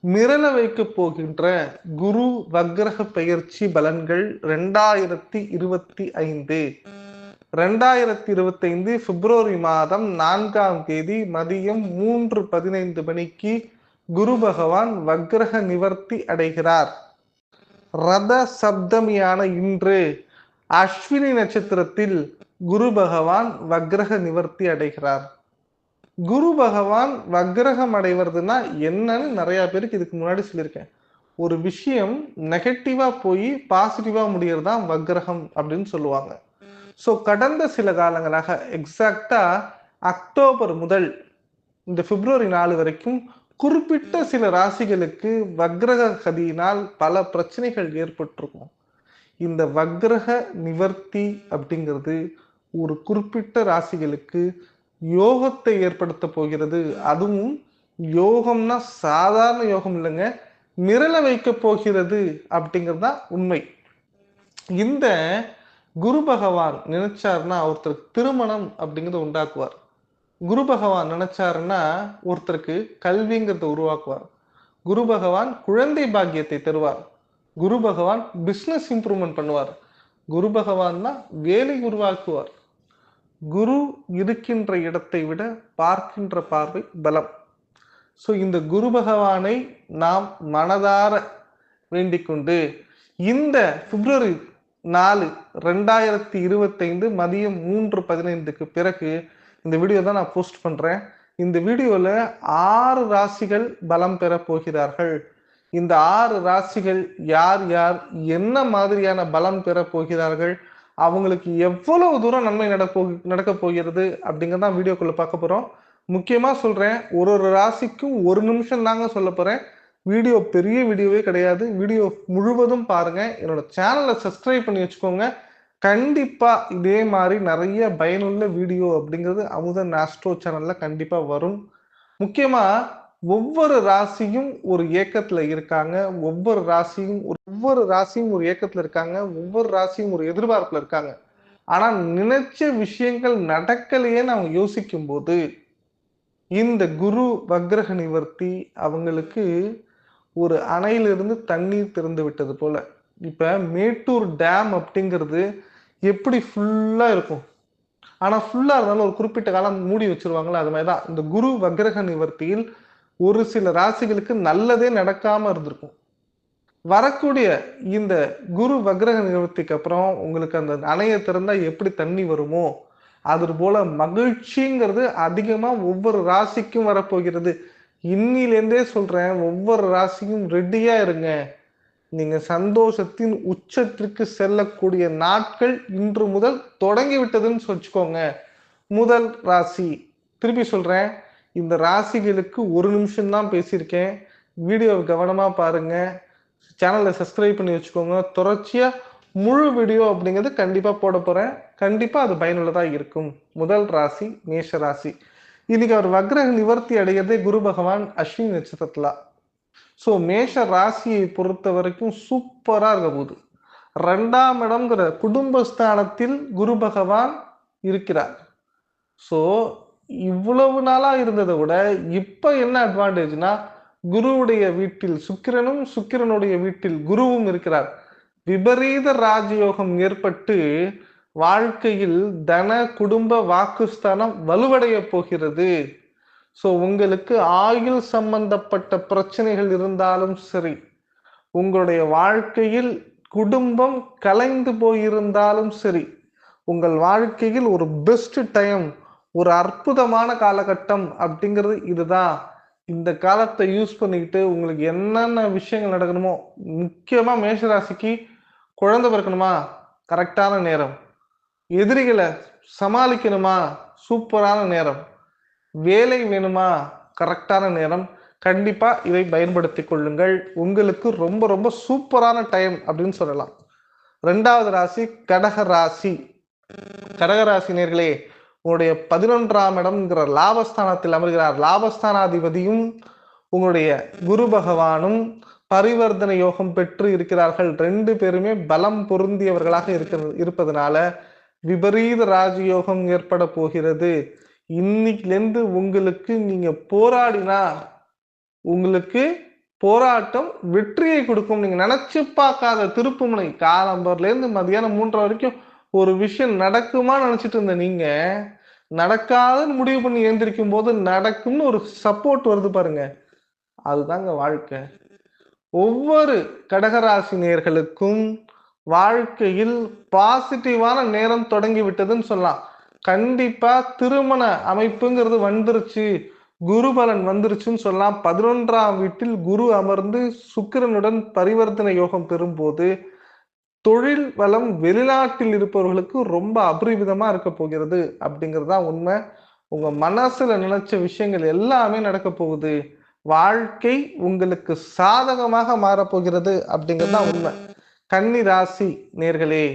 மிரள வைக்கப் போகின்ற குரு வக்ரக பெயர்ச்சி பலன்கள் 2025. 2025 பிப்ரவரி மாதம் 4ஆம் தேதி மதியம் 3:15 மணிக்கு குரு பகவான் வக்ரக நிவர்த்தி அடைகிறார். ரத சப்தமியான இன்று அஸ்வினி நட்சத்திரத்தில் குரு பகவான் வக்ரக நிவர்த்தி அடைகிறார். குரு பகவான் வக்ரகம் அடைவதுன்னா என்னன்னு நிறைய பேருக்கு இதுக்கு முன்னாடி சொல்லியிருக்கேன். ஒரு விஷயம் நெகட்டிவா போய் பாசிட்டிவா முடியறதுதான் வக்ரகம் அப்படின்னு சொல்லுவாங்க. ஸோ கடந்த சில காலங்களாக எக்ஸாக்டா அக்டோபர் முதல் இந்த பிப்ரவரி 4 வரைக்கும் குறிப்பிட்ட சில ராசிகளுக்கு வக்ரக கதியினால் பல பிரச்சனைகள் ஏற்பட்டிருக்கும். இந்த வக்ரக நிவர்த்தி அப்படிங்கிறது ஒரு குறிப்பிட்ட ராசிகளுக்கு யோகத்தை ஏற்படுத்த போகிறது. அதுவும் யோகம்னா சாதாரண யோகம் இல்லைங்க, மிரள வைக்க போகிறது அப்படிங்கிறது தான் உண்மை. இந்த குரு பகவான் நினைச்சாருன்னா ஒருத்தருக்கு திருமணம் அப்படிங்கிறத உண்டாக்குவார். குரு பகவான் நினைச்சாருன்னா ஒருத்தருக்கு கல்விங்கிறத உருவாக்குவார். குரு பகவான் குழந்தை பாக்கியத்தை தருவார். குரு பகவான் பிசினஸ் இம்ப்ரூவ்மெண்ட் பண்ணுவார். குரு பகவான் தான் வேலை உருவாக்குவார். குரு இருக்கின்ற இடத்தை விட பார்க்கின்ற பார்வை பலம். ஸோ இந்த குரு பகவானை நாம் மனதார வேண்டிக் கொண்டு இந்த பிப்ரவரி 4 2025 மதியம் 3:15 பிறகு இந்த வீடியோ தான் நான் போஸ்ட் பண்றேன். இந்த வீடியோல 6 ராசிகள் பலம் பெற போகிறார்கள். இந்த 6 ராசிகள் யார் யார் என்ன மாதிரியான பலம் பெற போகிறார்கள், அவங்களுக்கு எவ்வளவு தூரம் நன்மை நடக்க போகிறது அப்படிங்கிறதான் வீடியோக்குள்ள பார்க்க போறோம். முக்கியமா சொல்றேன், ஒரு ஒரு ராசிக்கும் 1 நிமிஷம் தாங்க சொல்ல போறேன். வீடியோ பெரிய வீடியோவே கிடையாது. வீடியோ முழுவதும் பாருங்க. என்னோட சேனலை சப்ஸ்கிரைப் பண்ணி வச்சுக்கோங்க. கண்டிப்பா இதே மாதிரி நிறைய பயனுள்ள வீடியோ அப்படிங்கிறது அமுதன் ஆஸ்ட்ரோ சேனல்ல கண்டிப்பா வரும். முக்கியமா ஒவ்வொரு ராசியும் ஒரு ஏக்கத்துல இருக்காங்க. ஒவ்வொரு ராசியும் ஒரு ஏக்கத்துல இருக்காங்க. ஒவ்வொரு ராசியும் ஒரு எதிர்பார்ப்புல இருக்காங்க. ஆனா நினைச்ச விஷயங்கள் நடக்கலையேன்னு அவங்க யோசிக்கும் போது இந்த குரு வக்ரக நிவர்த்தி அவங்களுக்கு ஒரு அணையிலிருந்து தண்ணீர் திறந்து விட்டது போல. இப்ப மேட்டூர் டேம் அப்படிங்கிறது எப்படி ஃபுல்லா இருக்கும், ஆனா ஃபுல்லா இருந்தாலும் ஒரு குறிப்பிட்ட காலம் மூடி வச்சிருவாங்களா, அது மாதிரிதான் இந்த குரு வக்ரக நிவர்த்தியில் ஒரு சில ராசிகளுக்கு நல்லதே நடக்காம இருந்திருக்கும். வரக்கூடிய இந்த குரு வக்ரக நிவர்த்திக்கு அப்புறம் உங்களுக்கு அந்த அணையை திறந்தா எப்படி தண்ணி வருமோ அது போல மகிழ்ச்சிங்கிறது அதிகமா ஒவ்வொரு ராசிக்கும் வரப்போகிறது. இன்னிலேருந்தே சொல்றேன், ஒவ்வொரு ராசியும் ரெடியா இருங்க. நீங்க சந்தோஷத்தின் உச்சத்திற்கு செல்லக்கூடிய நாட்கள் இன்று முதல் தொடங்கி விட்டதுன்னு வச்சுக்கோங்க. முதல் ராசி, திருப்பி சொல்றேன், இந்த ராசிகளுக்கு 1 நிமிஷம் தான் பேசியிருக்கேன். வீடியோவை கவனமா பாருங்க. சேனலை சப்ஸ்கிரைப் பண்ணி வச்சுக்கோங்க. தொடர்ச்சியா முழு வீடியோ அப்படிங்கிறது கண்டிப்பா போட போறேன். கண்டிப்பா அது பயனுள்ளதா இருக்கும். முதல் ராசி மேஷ ராசி. இன்னைக்கு அவர் வக்ரக நிவர்த்தி அடைகிறதே குரு பகவான் அஸ்வினி நட்சத்திரத்துல. ஸோ மேஷ ராசியை பொறுத்த வரைக்கும் சூப்பரா இருக்க போகுது. 2ஆம் இடம்ங்கிற குடும்பஸ்தானத்தில் குரு பகவான் இருக்கிறார். ஸோ இவ்வளவு நாளா இருந்ததை விட இப்ப என்ன அட்வான்டேஜ்னா, குருவுடைய வீட்டில் சுக்கிரனும் சுக்கிரனுடைய வீட்டில் குருவும் இருக்கிறார். விபரீத ராஜயோகம் ஏற்பட்டு வாழ்க்கையில் தன குடும்ப வாக்குஸ்தானம் வலுவடைய போகிறது. ஸோ உங்களுக்கு ஆயுள் சம்பந்தப்பட்ட பிரச்சனைகள் இருந்தாலும் சரி, உங்களுடைய வாழ்க்கையில் குடும்பம் கலைந்து போயிருந்தாலும் சரி, உங்கள் வாழ்க்கையில் ஒரு பெஸ்ட் டைம், ஒரு அற்புதமான காலகட்டம் அப்படிங்கிறது இதுதான். இந்த காலத்தை யூஸ் பண்ணிக்கிட்டு உங்களுக்கு என்னென்ன விஷயங்கள் நடக்கணுமோ, முக்கியமா மேஷராசிக்கு குழந்தை பிறக்கணுமா, கரெக்டான நேரம். எதிரிகளை சமாளிக்கணுமா, சூப்பரான நேரம். வேலை வேணுமா, கரெக்டான நேரம். கண்டிப்பா இதை பயன்படுத்திக் கொள்ளுங்கள். உங்களுக்கு ரொம்ப ரொம்ப சூப்பரான டைம் அப்படின்னு சொல்லலாம். 2வது ராசி கடக ராசி. கடக ராசி நேர்களே, உங்களுடைய 11ஆம் இடம்ங்கிற லாபஸ்தானத்தில் அமர்கிறார். லாபஸ்தானாதிபதியும் உங்களுடைய குரு பகவானும் பரிவர்த்தனை யோகம் பெற்று இருக்கிறார்கள். 2 பேருமே பலம் பொருந்தியவர்களாக இருப்பதனால விபரீத ராஜயோகம் ஏற்பட போகிறது. இன்னைக்குலேருந்து உங்களுக்கு நீங்க போராடினா உங்களுக்கு போராட்டம் வெற்றியை கொடுக்கும். நீங்க நினைச்சு பார்க்காத திருப்புமுனை. காலம்பர்ல இருந்து மதியானம் 3:30 வரைக்கும் ஒரு விஷயம் நடக்குமா நினைச்சிட்டு இருந்த நீங்க, நடக்காதுன்னு முடிவு பண்ணி எந்திரிக்கும் போது நடக்கும்னு ஒரு சப்போர்ட் வருது பாருங்க. அதுதாங்க வாழ்க்கை. ஒவ்வொரு கடகராசி நேயர்களுக்கும் வாழ்க்கையில் பாசிட்டிவான நேரம் தொடங்கி விட்டதுன்னு சொல்லலாம். கண்டிப்பா திருமண அமைப்புங்கிறது வந்துருச்சு. குரு பலன் வந்துருச்சுன்னு சொல்லலாம். 11ஆம் வீட்டில் குரு அமர்ந்து சுக்கிரனுடன் பரிவர்த்தனை யோகம் பெறும்போது, தொழில் வளம் வெளிநாட்டில் இருப்பவர்களுக்கு ரொம்ப அபரிவிதமா இருக்க போகிறது அப்படிங்கிறது தான் உண்மை. உங்க மனசுல நினைச்ச விஷயங்கள் எல்லாமே நடக்க போகுது. வாழ்க்கை உங்களுக்கு சாதகமாக மாறப்போகிறது அப்படிங்கிறது தான் உண்மை. கன்னி ராசி நேர்களே,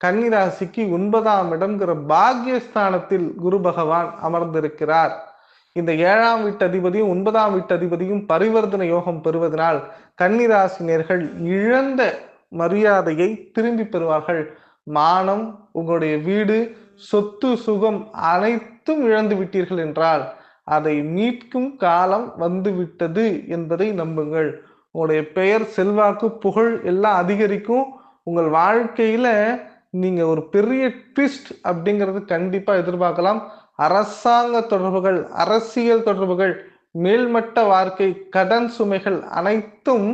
கன்னி ராசிக்கு 9ஆம் இடம்ங்கிற பாக்கியஸ்தானத்தில் குரு பகவான் அமர்ந்திருக்கிறார். இந்த 7ஆம் வீட்டு அதிபதியும் 9ஆம் வீட்டு அதிபதியும் பரிவர்த்தனை யோகம் பெறுவதனால் கன்னி ராசினியர்கள் இழந்த மரியாதையை திரும்பி பெறுவார்கள். மானம், உங்களுடைய வீடு, சொத்து, சுகம் அனைத்தும் இழந்து விட்டீர்கள் என்றால் அதை மீட்கும் காலம் வந்துவிட்டது என்பதை நம்புங்கள். உங்களுடைய பெயர், செல்வாக்கு, புகழ் எல்லாம் அதிகரிக்கும். உங்கள் வாழ்க்கையில நீங்க ஒரு பெரிய ட்விஸ்ட் அப்படிங்கிறது கண்டிப்பா எதிர்பார்க்கலாம். அரசாங்க தொடர்புகள், அரசியல் தொடர்புகள், மேல்மட்ட வாழ்க்கை, கடன் சுமைகள் அனைத்தும்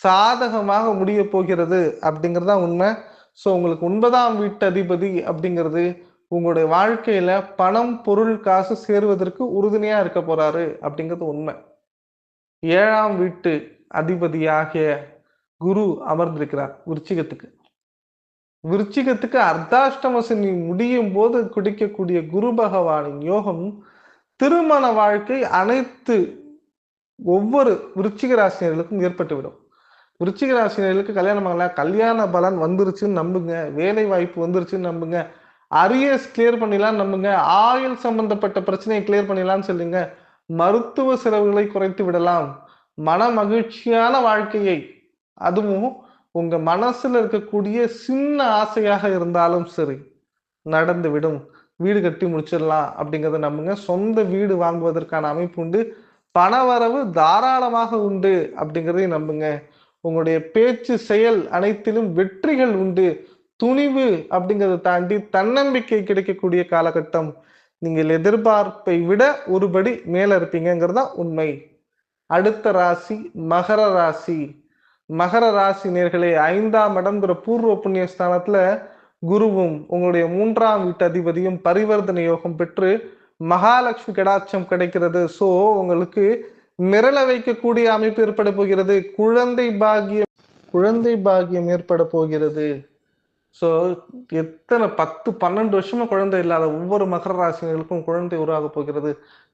சாதகமாக முடிய போகிறது அப்படிங்கிறது தான் உண்மை. ஸோ உங்களுக்கு 9ஆம் வீட்டு அதிபதி அப்படிங்கிறது உங்களுடைய வாழ்க்கையில பணம், பொருள், காசு சேருவதற்கு உறுதுணையா இருக்க போறாரு அப்படிங்கிறது உண்மை. 7ஆம் வீட்டு அதிபதியாகிய குரு அமர்ந்திருக்கிறார் விருச்சிகத்துக்கு. விருச்சிகத்துக்கு அர்த்தாஷ்டம சனி முடியும் போது குடிக்கக்கூடிய குரு பகவானின் யோகம் திருமண வாழ்க்கை அனைத்து ஒவ்வொரு விருச்சிக ராசினர்களுக்கும் ஏற்பட்டுவிடும். விருச்சிக ராசினர்களுக்கு கல்யாணம் ஆகல, கல்யாண பலன் வந்துருச்சுன்னு நம்புங்க. வேலை வாய்ப்பு வந்துருச்சுன்னு நம்புங்க. அரியர்ஸ் கிளியர் பண்ணிடலாம் நம்புங்க. ஆயுள் சம்பந்தப்பட்ட பிரச்சனையை கிளியர் பண்ணிடலாம்னு சொல்லுங்க. மருத்துவ செலவுகளை குறைத்து விடலாம். மன மகிழ்ச்சியான வாழ்க்கையை, அதுவும் உங்க மனசுல இருக்கக்கூடிய சின்ன ஆசையாக இருந்தாலும் சரி நடந்துவிடும். வீடு கட்டி முடிச்சிடலாம் அப்படிங்கிறத நம்புங்க. சொந்த வீடு வாங்குவதற்கான அமைப்பு உண்டு. பணவரவு தாராளமாக உண்டு அப்படிங்கிறதையும் நம்புங்க. உங்களுடைய பேச்சு, செயல் அனைத்திலும் வெற்றிகள் உண்டு. துணிவு அப்படிங்கிறத தாண்டி தன்னம்பிக்கை கிடைக்கக்கூடிய காலகட்டம். நீங்கள் எதிர்பார்ப்பை விட ஒருபடி மேல இருப்பீங்கிறது தான் உண்மை. அடுத்த ராசி மகர ராசி. மகர ராசி நேர்களே, 5ஆம் இடம்ங்கிற பூர்வ புண்ணிய ஸ்தானத்துல குருவும் உங்களுடைய 3ஆம் வீட்டு அதிபதியும் பரிவர்த்தனை யோகம் பெற்று மகாலட்சுமி கடாட்சம் கிடைக்கிறது. சோ உங்களுக்கு மிரள வைக்கக்கூடிய அமைப்பு ஏற்பட போகிறது. குழந்தை பாகியம் ஏற்பட போகிறது. சோ எத்தனை 10, 12 வருஷமா குழந்தை இல்லாத ஒவ்வொரு மகர ராசினர்களுக்கும் குழந்தை உருவாக போகிறது.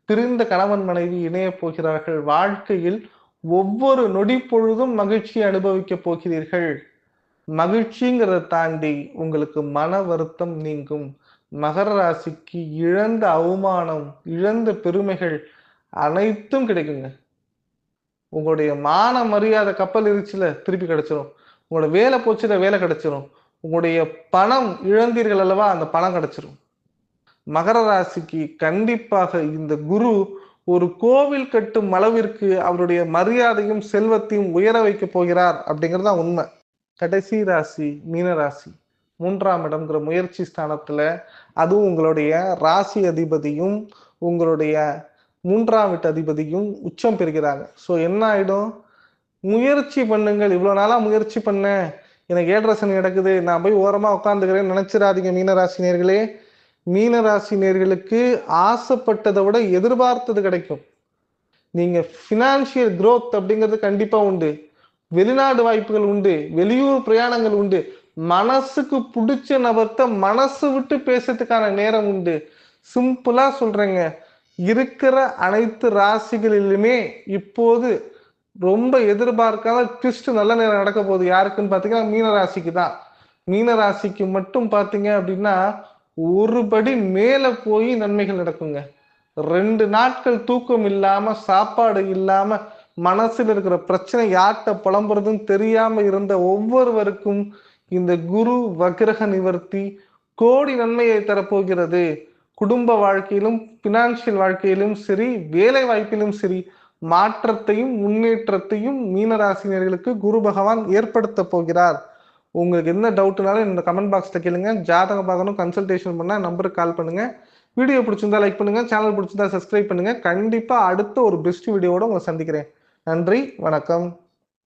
பிரிந்த கணவன் மனைவி இணைய போகிறார்கள். வாழ்க்கையில் ஒவ்வொரு நொடி பொழுதும் மகிழ்ச்சியை அனுபவிக்க போகிறீர்கள். மகிழ்ச்சிங்கிறத தாண்டி உங்களுக்கு மன வருத்தம் நீங்கும். மகர ராசிக்கு இழந்த அவமானம், இழந்த பெருமைகள் அனைத்தும் கிடைக்குங்க. உங்களுடைய மான மரியாதை கப்பல் இருச்சுல திருப்பி கிடைச்சிரும். உங்களோட வேலை போச்சுல வேலை கிடைச்சிரும். உங்களுடைய பணம் இழந்தீர்கள் அல்லவா, அந்த பணம் கிடைச்சிரும். மகர ராசிக்கு கண்டிப்பாக இந்த குரு ஒரு கோவில் கட்டும் அளவிற்கு அவருடைய மரியாதையும் செல்வத்தையும் உயர வைக்க போகிறார் அப்படிங்கிறது தான் உண்மை. கடைசி ராசி மீன ராசி. 3ஆம் இடம்ங்கிற முயற்சி ஸ்தானத்துல, அதுவும் உங்களுடைய ராசி அதிபதியும் உங்களுடைய 3ஆம் வீட்டு அதிபதியும் உச்சம் பெறுகிறாங்க. ஸோ என்ன ஆயிடும், முயற்சி பண்ணுங்கள். இவ்வளவு நாளா முயற்சி பண்ணேன், எனக்கு 7.5 சனி நடக்குது, நான் போய் ஓரமா உட்காந்துக்கிறேன்னு நினைச்சிடாதீங்க மீனராசி நேர்களே. மீனராசி நேர்களுக்கு ஆசைப்பட்டதை விட எதிர்பார்த்தது கிடைக்கும். நீங்க பினான்சியல் growth அப்படிங்கிறது கண்டிப்பா உண்டு. வெளிநாடு வாய்ப்புகள் உண்டு. வெளியூர் பிரயாணங்கள் உண்டு. மனசுக்கு பிடிச்ச நபர்த்த மனசு விட்டு பேசுறதுக்கான நேரம் உண்டு. சிம்பிளா சொல்றேங்க, இருக்கிற அனைத்து ராசிகளிலுமே இப்போது ரொம்ப எதிர்பார்க்காத ட்விஸ்ட் நல்ல நேரம் நடக்க போகுது. யாருக்குன்னு பாத்தீங்கன்னா மீன ராசிக்கு தான். மீன ராசிக்கு மட்டும் பாத்தீங்க அப்படின்னா ஒருபடி மேல போய் நன்மைகள் நடக்குங்க. 2 நாட்கள் தூக்கம் இல்லாம, சாப்பாடு இல்லாம, மனசுல இருக்கிற பிரச்சனை யார்கிட்ட புலம்புறதுன்னு தெரியாம இருந்த ஒவ்வொருவருக்கும் இந்த குரு வக்ரக நிவர்த்தி கோடி நன்மையை தரப்போகிறது. குடும்ப வாழ்க்கையிலும், பினான்சியல் வாழ்க்கையிலும் சரி, வேலை வாய்ப்பிலும் சரி, மாற்றத்தையும் முன்னேற்றத்தையும் மீனராசினியர்களுக்கு குரு பகவான் ஏற்படுத்த போகிறார். உங்களுக்கு என்ன டவுட்னாலும் இந்த கமெண்ட் பாக்ஸ்ல கேளுங்க. ஜாதகம் பார்க்கணும், கன்சல்டேஷன் பண்ணா நம்பருக்கு கால் பண்ணுங்க. வீடியோ பிடிச்சிருந்தா லைக் பண்ணுங்க, சேனல் பிடிச்சிருந்தா சப்ஸ்கிரைப் பண்ணுங்க. கண்டிப்பா அடுத்த ஒரு பெஸ்ட் வீடியோவோட உங்களை சந்திக்கிறேன். நன்றி, வணக்கம்.